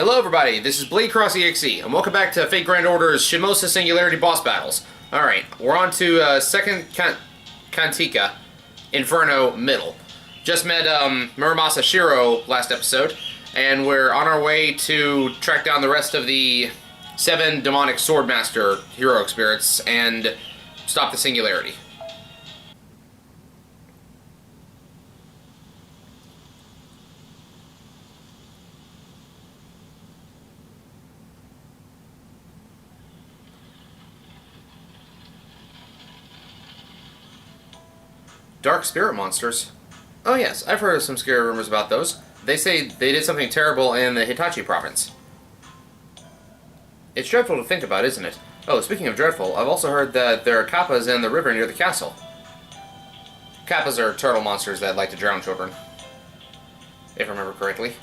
Hello everybody, this is Blade Cross EXE, and welcome back to Fate Grand Order's Shimousa Singularity boss battles. Alright, we're on to second Cantica, Inferno Middle. Just met Muramasa Shiro last episode, and we're on our way to track down the rest of the 7 demonic Swordmaster heroic spirits and stop the Singularity. Dark spirit monsters? Oh yes, I've heard of some scary rumors about those. They say they did something terrible in the Hitachi province. It's dreadful to think about, isn't it? Oh, speaking of dreadful, I've also heard that there are kappas in the river near the castle. Kappas are turtle monsters that like to drown children, if I remember correctly.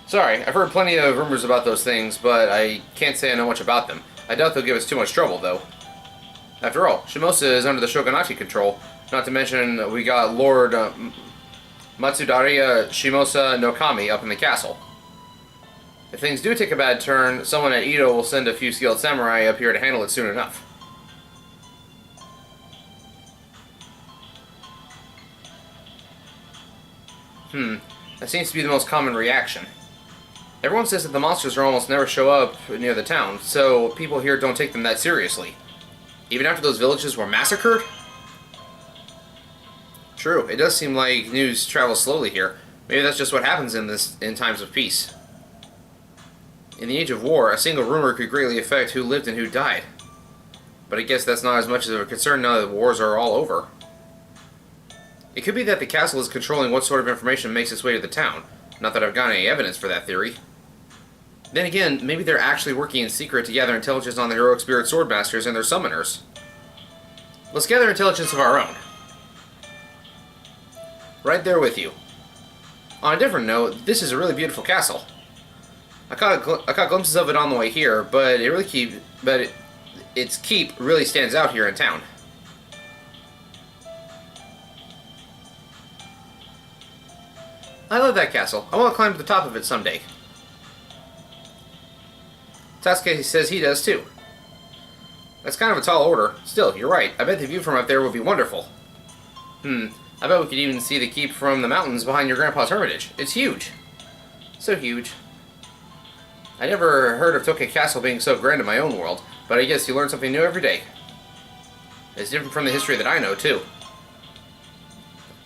Sorry, I've heard plenty of rumors about those things, but I can't say I know much about them. I doubt they'll give us too much trouble, though. After all, Shimousa is under the shogunachi control, not to mention we got Lord Matsudaira Shimousa no Kami up in the castle. If things do take a bad turn, someone at Edo will send a few skilled samurai up here to handle it soon enough. That seems to be the most common reaction. Everyone says that the monsters almost never show up near the town, so people here don't take them that seriously. Even after those villages were massacred? True, it does seem like news travels slowly here. Maybe that's just what happens in times of peace. In the age of war, a single rumor could greatly affect who lived and who died. But I guess that's not as much of a concern now that wars are all over. It could be that the castle is controlling what sort of information makes its way to the town. Not that I've got any evidence for that theory. Then again, maybe they're actually working in secret to gather intelligence on the heroic spirit swordmasters and their summoners. Let's gather intelligence of our own. Right there with you. On a different note, this is a really beautiful castle. I caught glimpses of it on the way here, but its keep really stands out here in town. I love that castle. I want to climb to the top of it someday. Sasuke says he does too. That's kind of a tall order. Still, you're right. I bet the view from up there would be wonderful. I bet we could even see the keep from the mountains behind your grandpa's hermitage. It's huge. So huge. I never heard of Tokyo Castle being so grand in my own world, but I guess you learn something new every day. It's different from the history that I know, too.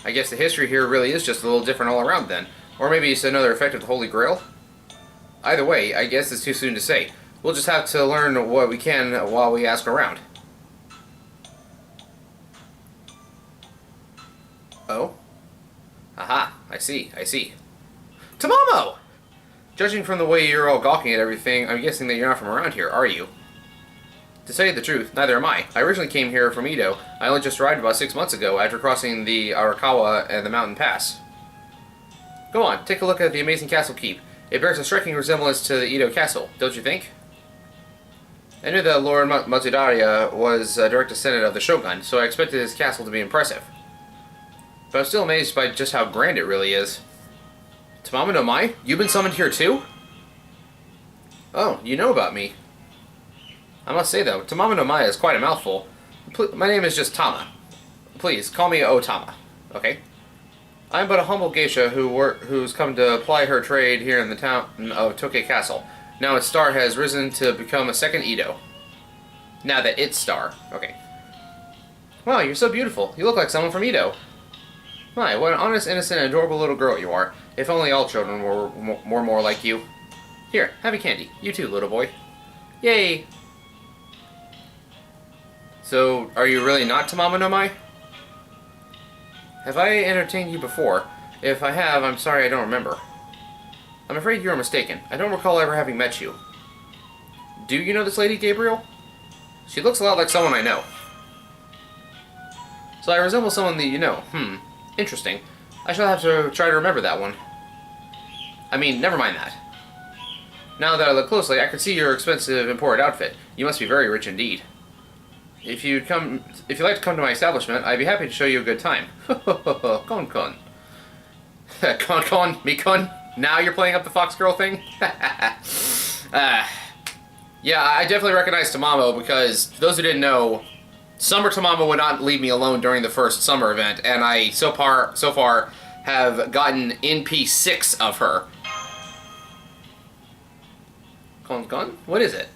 I guess the history here really is just a little different all around then. Or maybe it's another effect of the Holy Grail? Either way, I guess it's too soon to say. We'll just have to learn what we can while we ask around. Oh? Aha, I see. Tamamo! Judging from the way you're all gawking at everything, I'm guessing that you're not from around here, are you? To tell you the truth, neither am I. I originally came here from Edo. I only just arrived about 6 months ago after crossing the Arakawa and the mountain pass. Go on, take a look at the amazing castle keep. It bears a striking resemblance to the Edo castle, don't you think? I knew that Lord Matsudaira was a direct descendant of the Shogun, so I expected his castle to be impressive. But I'm still amazed by just how grand it really is. Tamamo-no-mae? You've been summoned here too? Oh, you know about me. I must say though, Tamamo-no-mae is quite a mouthful. My name is just Tama. Please, call me Otama, okay? I am but a humble geisha who's come to ply her trade here in the town of Tokyo Castle. Now its star has risen to become a second Edo. Now that its star. Okay. Wow, you're so beautiful. You look like someone from Edo. My, what an honest, innocent, and adorable little girl you are. If only all children were more like you. Here, have a candy. You too, little boy. Yay! So, are you really not Tamamo-no-mae? Have I entertained you before? If I have, I'm sorry I don't remember. I'm afraid you are mistaken. I don't recall ever having met you. Do you know this lady, Gabriel? She looks a lot like someone I know. So I resemble someone that you know. Interesting. I shall have to try to remember that one. I mean, never mind that. Now that I look closely, I can see your expensive imported outfit. You must be very rich indeed. If you'd like to come to my establishment, I'd be happy to show you a good time. Kon-kon. Kon-kon, me-kon. Now you're playing up the Fox Girl thing? Yeah, I definitely recognize Tamamo because, for those who didn't know, Summer Tamamo would not leave me alone during the first summer event, and I so far have gotten NP6 of her. Calling gone? What is it?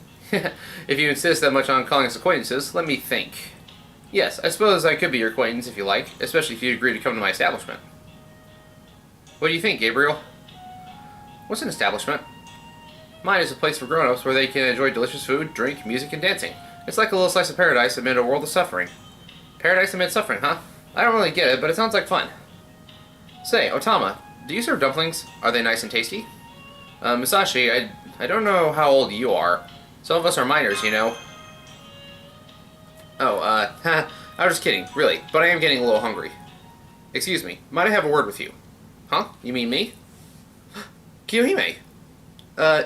If you insist that much on calling us acquaintances, let me think. Yes, I suppose I could be your acquaintance if you like, especially if you agree to come to my establishment. What do you think, Gabriel? What's an establishment? Mine is a place for grown-ups where they can enjoy delicious food, drink, music, and dancing. It's like a little slice of paradise amid a world of suffering. Paradise amid suffering, huh? I don't really get it, but it sounds like fun. Say, Otama, do you serve dumplings? Are they nice and tasty? Musashi, I don't know how old you are. Some of us are minors, you know. Oh, I was just kidding, really, but I am getting a little hungry. Excuse me, might I have a word with you? Huh? You mean me? Kiyohime!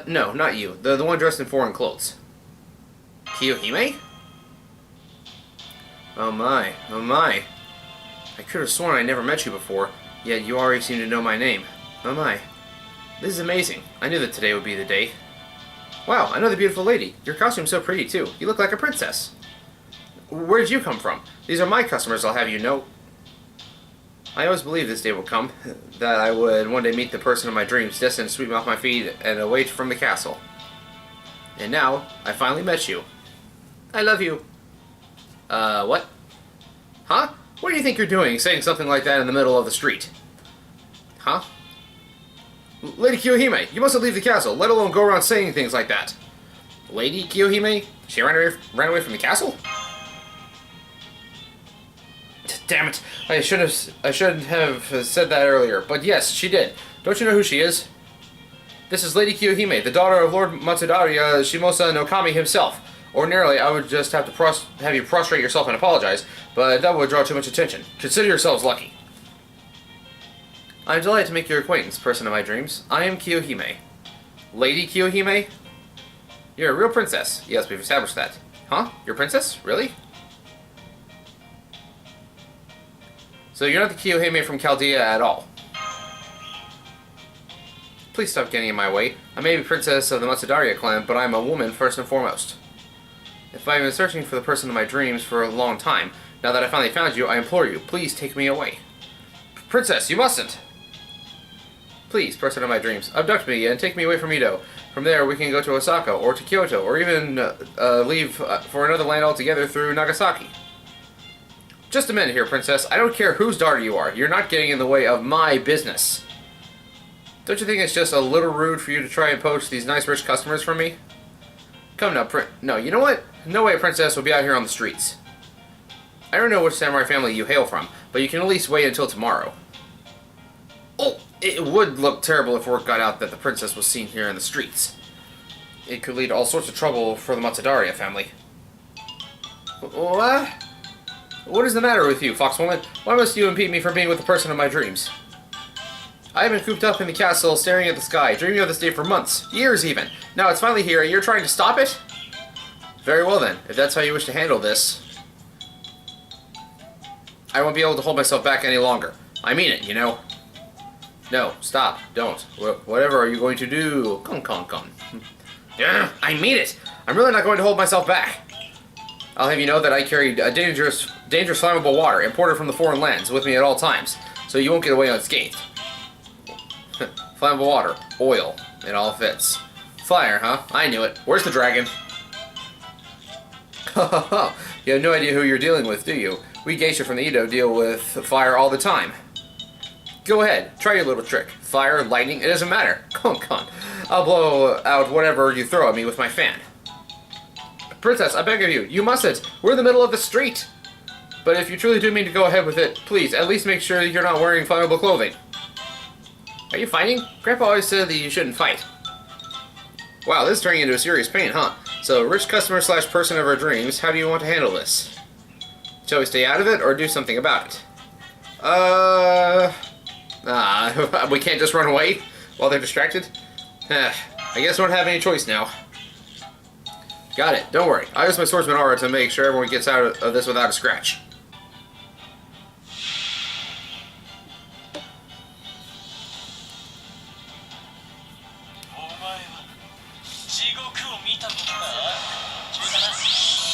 No, not you. The one dressed in foreign clothes. Kiyohime? Oh my, oh my. I could have sworn I never met you before, yet you already seem to know my name. Oh my. This is amazing. I knew that today would be the day. Wow, another beautiful lady. Your costume's so pretty, too. You look like a princess. Where did you come from? These are my customers, I'll have you know. I always believed this day would come, that I would one day meet the person of my dreams, destined to sweep me off my feet and away from the castle. And now, I finally met you. I love you. What? Huh? What do you think you're doing, saying something like that in the middle of the street? Huh? Lady Kiyohime, you mustn't leave the castle, let alone go around saying things like that. Lady Kiyohime? She ran away from the castle? Damn it! I should have said that earlier. But yes, she did. Don't you know who she is? This is Lady Kiyohime, the daughter of Lord Matsudaira Shimousa no Kami himself. Ordinarily, I would just have to have you prostrate yourself and apologize, but that would draw too much attention. Consider yourselves lucky. I am delighted to make your acquaintance, person of my dreams. I am Kiyohime. Lady Kiyohime? You're a real princess. Yes, we've established that. Huh? You're a princess? Really? So you're not the Kiyohime from Chaldea at all. Please stop getting in my way. I may be princess of the Matsudaria clan, but I'm a woman first and foremost. If I've been searching for the person of my dreams for a long time, now that I finally found you, I implore you, please take me away. Princess, you mustn't! Please, person of my dreams, abduct me and take me away from Edo. From there, we can go to Osaka, or to Kyoto, or even leave for another land altogether through Nagasaki. Just a minute here, princess. I don't care whose daughter you are. You're not getting in the way of my business. Don't you think it's just a little rude for you to try and poach these nice rich customers from me? Come now, No, you know what? No way a princess will be out here on the streets. I don't know which samurai family you hail from, but you can at least wait until tomorrow. Oh, it would look terrible if word got out that the princess was seen here in the streets. It could lead to all sorts of trouble for the Matsudaria family. What? What is the matter with you, foxwoman? Why must you impede me from being with the person of my dreams? I have been cooped up in the castle, staring at the sky, dreaming of this day for months, years even. Now it's finally here, and you're trying to stop it? Very well then, if that's how you wish to handle this. I won't be able to hold myself back any longer. I mean it, you know. No, stop, don't. Whatever are you going to do? Come. Yeah, I mean it! I'm really not going to hold myself back. I'll have you know that I carry a dangerous flammable water imported from the foreign lands with me at all times, so you won't get away unscathed. Flammable water, oil, it all fits. Fire, huh? I knew it. Where's the dragon? You have no idea who you're dealing with, do you? We geisha from the Edo deal with fire all the time. Go ahead, try your little trick. Fire, lightning, it doesn't matter. Come on. I'll blow out whatever you throw at me with my fan. Princess, I beg of you, you mustn't. We're in the middle of the street. But if you truly do mean to go ahead with it, please, at least make sure you're not wearing flammable clothing. Are you fighting? Grandpa always said that you shouldn't fight. Wow, this is turning into a serious pain, huh? So, rich customer slash person of our dreams, how do you want to handle this? Shall we stay out of it, or do something about it? We can't just run away while they're distracted? I guess I don't have any choice now. Got it, don't worry. I use my swordsman aura to make sure everyone gets out of this without a scratch.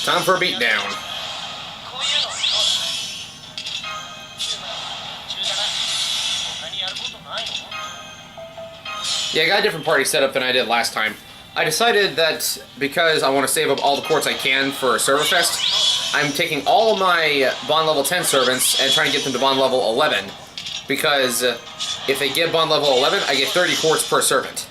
Time for a beatdown. Yeah, I got a different party setup than I did last time. I decided that because I want to save up all the quartz I can for Serverfest, I'm taking all of my bond level 10 servants and trying to get them to bond level 11. Because if they get bond level 11, I get 30 quartz per servant.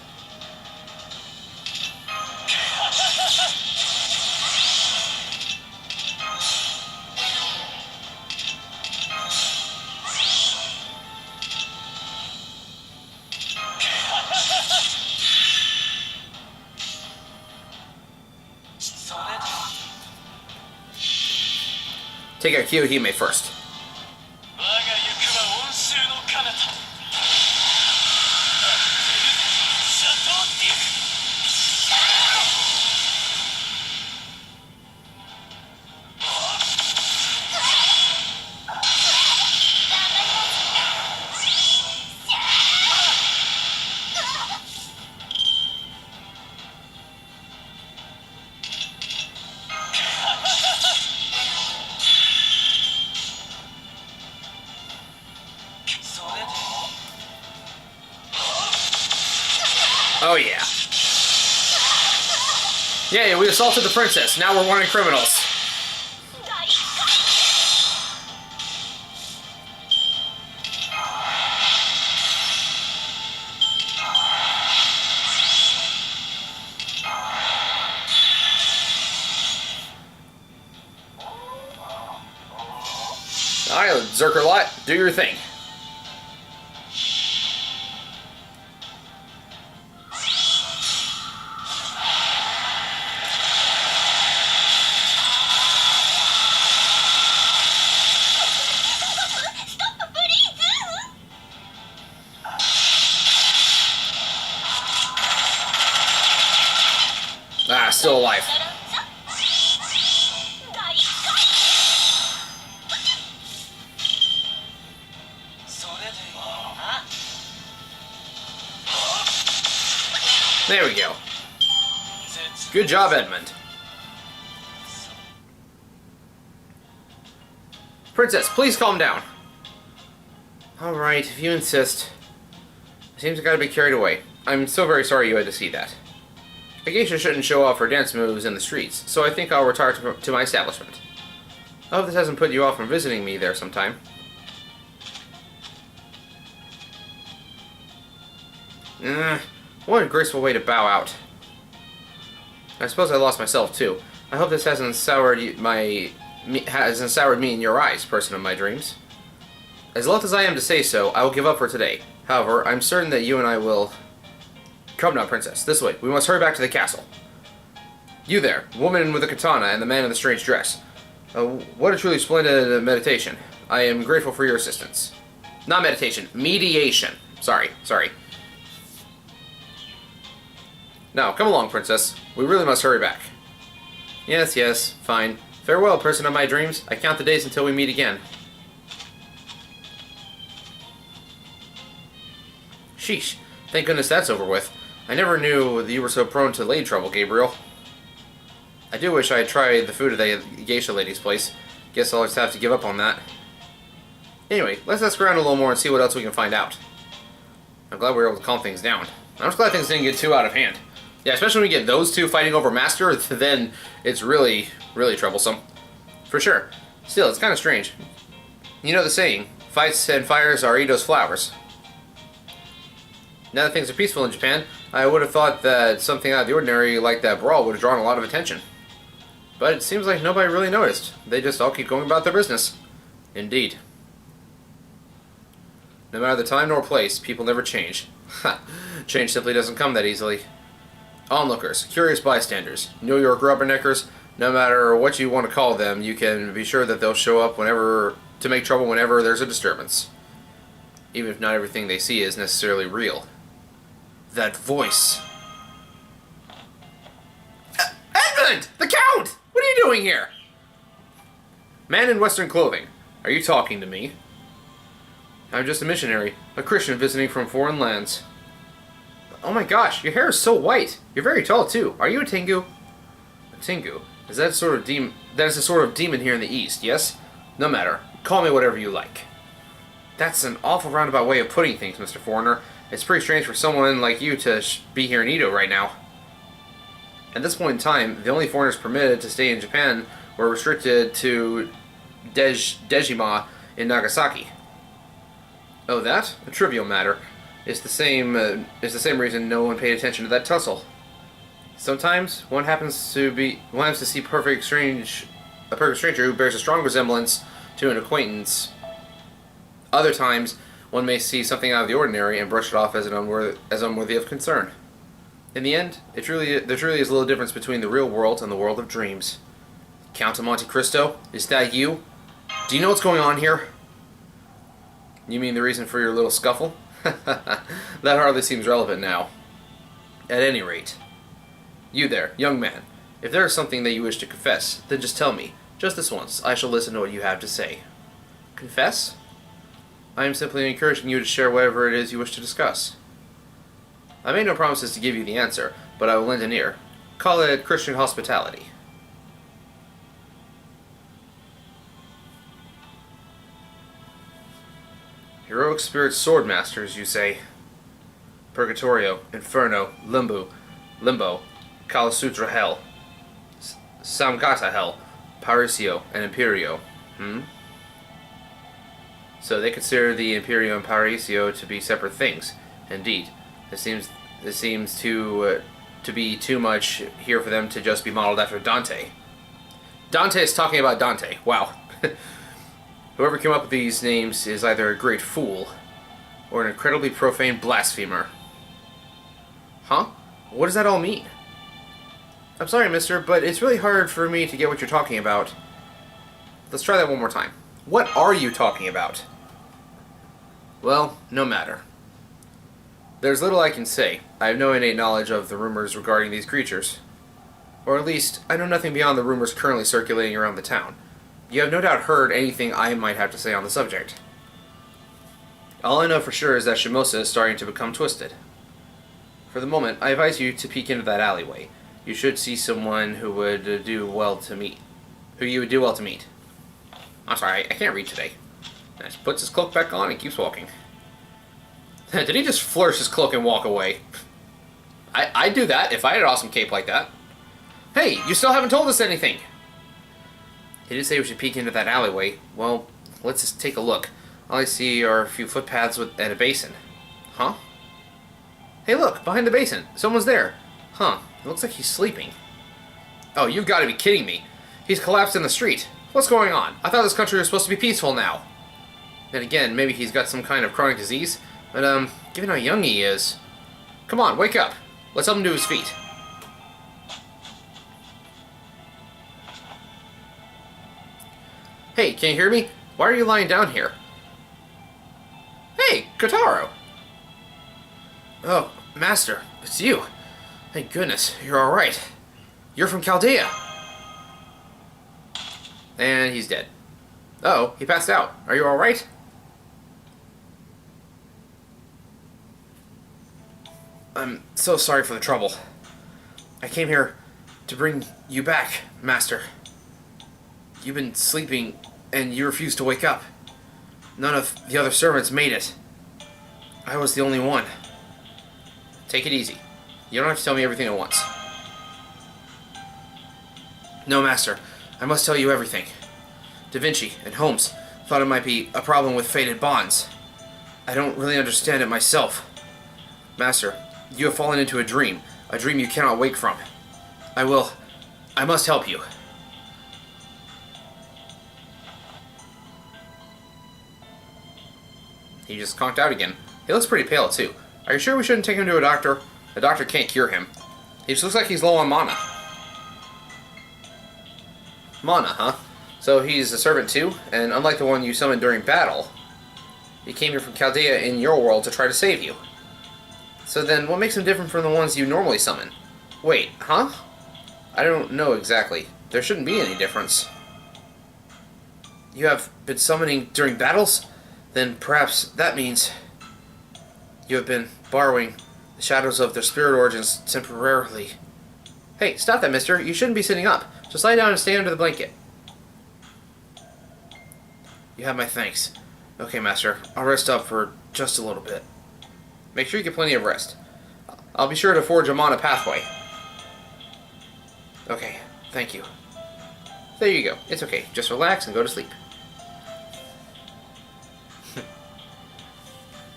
Take out Kiyohime first. Oh yeah. Yeah, we assaulted the princess. Now we're wanted criminals. Alright, Zerkerlot, do your thing. Ah, still alive. There we go. Good job, Edmond. Princess, please calm down. Alright, if you insist. It seems I got a bit carried away. I'm so very sorry you had to see that. A geisha shouldn't show off her dance moves in the streets, so I think I'll retire to my establishment. I hope this hasn't put you off from visiting me there sometime. What a graceful way to bow out. I suppose I lost myself too. I hope this hasn't soured me in your eyes, person of my dreams. As loath as I am to say so, I will give up for today. However, I'm certain that you and I will... Come now, princess. This way. We must hurry back to the castle. You there, woman with the katana and the man in the strange dress. What a truly splendid meditation. I am grateful for your assistance. Not meditation. Mediation. Sorry. Now, come along, princess. We really must hurry back. Yes. Fine. Farewell, person of my dreams. I count the days until we meet again. Sheesh. Thank goodness that's over with. I never knew that you were so prone to leg trouble, Gabriel. I do wish I had tried the food at the geisha lady's place. Guess I'll just have to give up on that. Anyway, let's ask around a little more and see what else we can find out. I'm glad we were able to calm things down. I'm just glad things didn't get too out of hand. Yeah, especially when we get those two fighting over Master, then it's really, really troublesome. For sure. Still, it's kind of strange. You know the saying, fights and fires are Ito's flowers. Now that things are peaceful in Japan, I would have thought that something out of the ordinary like that brawl would have drawn a lot of attention. But it seems like nobody really noticed. They just all keep going about their business. Indeed. No matter the time nor place, people never change. Ha! Change simply doesn't come that easily. Onlookers, curious bystanders, New York rubberneckers, no matter what you want to call them, you can be sure that they'll show up to make trouble whenever there's a disturbance. Even if not everything they see is necessarily real. That voice. Edmond! The Count! What are you doing here? Man in Western clothing. Are you talking to me? I'm just a missionary, a Christian visiting from foreign lands. Oh my gosh, your hair is so white. You're very tall too. Are you a Tengu? Tengu. Is that sort of demon? That is a sort of demon here in the east. Yes. No matter. Call me whatever you like. That's an awful roundabout way of putting things, Mr. Foreigner. It's pretty strange for someone like you to be here in Edo right now. At this point in time, the only foreigners permitted to stay in Japan were restricted to Dejima in Nagasaki. Oh, that? A trivial matter. It's the same reason no one paid attention to that tussle. Sometimes one happens to see a perfect stranger who bears a strong resemblance to an acquaintance. Other times, one may see something out of the ordinary and brush it off as unworthy of concern. In the end, there truly is little difference between the real world and the world of dreams. Count of Monte Cristo, is that you? Do you know what's going on here? You mean the reason for your little scuffle? That hardly seems relevant now. At any rate. You there, young man. If there is something that you wish to confess, then just tell me. Just this once. I shall listen to what you have to say. Confess? I am simply encouraging you to share whatever it is you wish to discuss. I made no promises to give you the answer, but I will lend an ear. Call it Christian hospitality. Heroic spirit sword masters, you say? Purgatorio, Inferno, Limbo, Kala Sutra Hell, Samgata Hell, Parisio, and Imperio. So they consider the Imperio and Parisio to be separate things. Indeed, this seems to be too much here for them to just be modeled after Dante. Dante is talking about Dante. Wow. Whoever came up with these names is either a great fool or an incredibly profane blasphemer. Huh? What does that all mean? I'm sorry, mister, but it's really hard for me to get what you're talking about. Let's try that one more time. What are you talking about? Well, no matter. There's little I can say. I have no innate knowledge of the rumors regarding these creatures. Or at least, I know nothing beyond the rumors currently circulating around the town. You have no doubt heard anything I might have to say on the subject. All I know for sure is that Shimousa is starting to become twisted. For the moment, I advise you to peek into that alleyway. You should see someone who would do well to meet. Who you would do well to meet. I'm sorry, I can't read today. And he puts his cloak back on and keeps walking. Did he just flourish his cloak and walk away? I'd do that if I had an awesome cape like that. Hey, you still haven't told us anything! He did say we should peek into that alleyway. Well, let's just take a look. All I see are a few footpaths and a basin. Huh? Hey look, behind the basin. Someone's there. Huh, it looks like he's sleeping. Oh, you've got to be kidding me. He's collapsed in the street. What's going on? I thought this country was supposed to be peaceful now. Then again, maybe he's got some kind of chronic disease. But, given how young he is... Come on, wake up. Let's help him to his feet. Hey, can you hear me? Why are you lying down here? Hey, Kotarou! Oh, Master, it's you. Thank goodness, you're alright. You're from Chaldea. And he's dead. Oh, he passed out. Are you alright? I'm so sorry for the trouble. I came here to bring you back, Master. You've been sleeping, and you refused to wake up. None of the other servants made it. I was the only one. Take it easy. You don't have to tell me everything at once. No, Master. I must tell you everything. Da Vinci and Holmes thought it might be a problem with fated bonds. I don't really understand it myself. Master, you have fallen into a dream you cannot wake from. I must help you. He just conked out again. He looks pretty pale, too. Are you sure we shouldn't take him to a doctor? A doctor can't cure him. He just looks like he's low on mana. Mana, huh? So he's a servant, too? And unlike the one you summoned during battle, he came here from Chaldea in your world to try to save you. So then, what makes him different from the ones you normally summon? Wait, huh? I don't know exactly. There shouldn't be any difference. You have been summoning during battles? Then perhaps that means you have been borrowing the shadows of their spirit origins temporarily. Hey, stop that, mister. You shouldn't be sitting up. Just lie down and stay under the blanket. You have my thanks. Okay, master. I'll rest up for just a little bit. Make sure you get plenty of rest. I'll be sure to forge a mana pathway. Okay, thank you. There you go. It's okay. Just relax and go to sleep.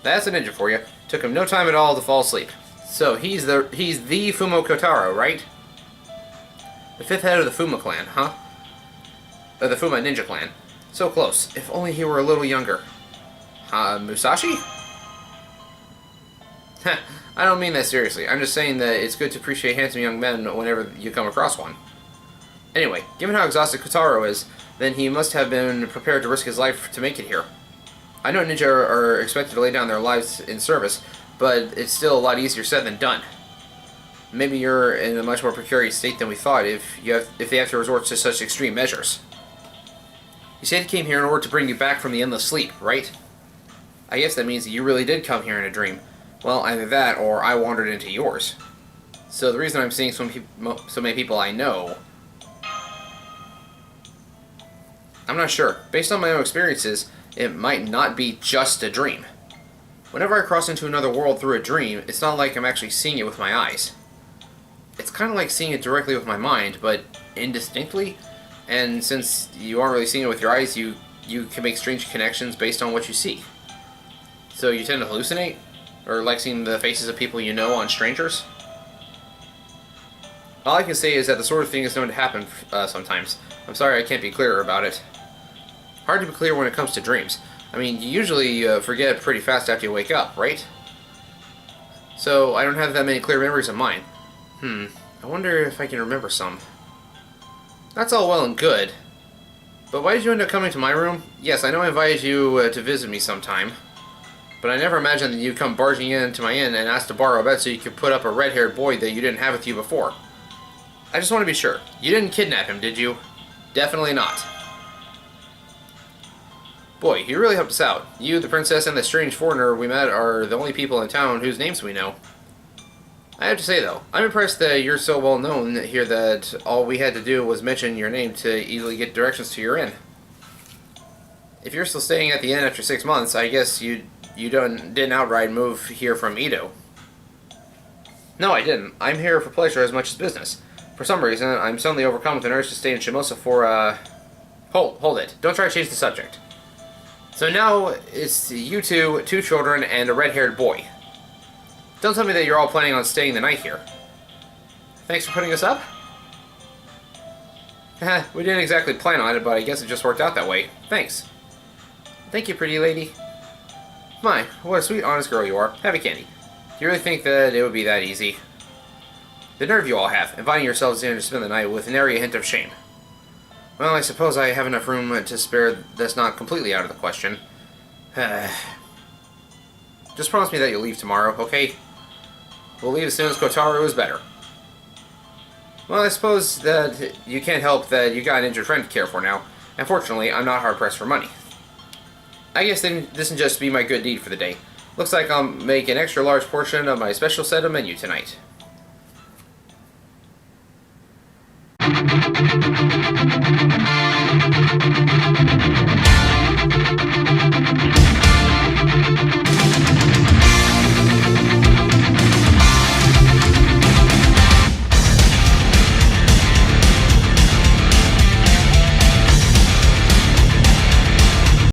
That's a ninja for you. Took him no time at all to fall asleep. So he's the Fumo Kotarou, right? The fifth head of the Fuma clan, huh? The Fuma ninja clan. So close. If only he were a little younger. Musashi? I don't mean that seriously. I'm just saying that it's good to appreciate handsome young men whenever you come across one. Anyway, given how exhausted Kotarou is, then he must have been prepared to risk his life to make it here. I know ninja are expected to lay down their lives in service, but it's still a lot easier said than done. Maybe you're in a much more precarious state than we thought if they have to resort to such extreme measures. You said he came here in order to bring you back from the endless sleep, right? I guess that means that you really did come here in a dream. Well, either that or I wandered into yours. So the reason I'm seeing so many people I know, I'm not sure. Based on my own experiences, it might not be just a dream. Whenever I cross into another world through a dream, it's not like I'm actually seeing it with my eyes. It's kind of like seeing it directly with my mind, but indistinctly. And since you aren't really seeing it with your eyes, you can make strange connections based on what you see. So you tend to hallucinate? Or like seeing the faces of people you know on strangers? All I can say is that the sort of thing is known to happen sometimes. I'm sorry I can't be clearer about it. Hard to be clear when it comes to dreams. I mean, you usually forget pretty fast after you wake up, right? So, I don't have that many clear memories of mine. I wonder if I can remember some. That's all well and good. But why did you end up coming to my room? Yes, I know I invited you to visit me sometime. But I never imagined that you'd come barging into my inn and ask to borrow a bed so you could put up a red-haired boy that you didn't have with you before. I just want to be sure. You didn't kidnap him, did you? Definitely not. Boy, you really helped us out. You, the princess, and the strange foreigner we met are the only people in town whose names we know. I have to say, though, I'm impressed that you're so well known here that all we had to do was mention your name to easily get directions to your inn. If you're still staying at the inn after 6 months, I guess you didn't outright move here from Edo. No, I didn't. I'm here for pleasure as much as business. For some reason, I'm suddenly overcome with an urge to stay in Shimousa for, Hold it. Don't try to change the subject. So now, it's you two children, and a red-haired boy. Don't tell me that you're all planning on staying the night here. Thanks for putting us up? We didn't exactly plan on it, but I guess it just worked out that way. Thanks. Thank you, pretty lady. My, what a sweet, honest girl you are. Have a candy. Do you really think that it would be that easy? The nerve you all have, inviting yourselves in to spend the night with nary a hint of shame. Well, I suppose I have enough room to spare that's not completely out of the question. Just promise me that you'll leave tomorrow, okay? We'll leave as soon as Kotarou is better. Well, I suppose that you can't help that you got an injured friend to care for now. Unfortunately, I'm not hard-pressed for money. I guess then this can just be my good deed for the day. Looks like I'll make an extra large portion of my special set of menu tonight.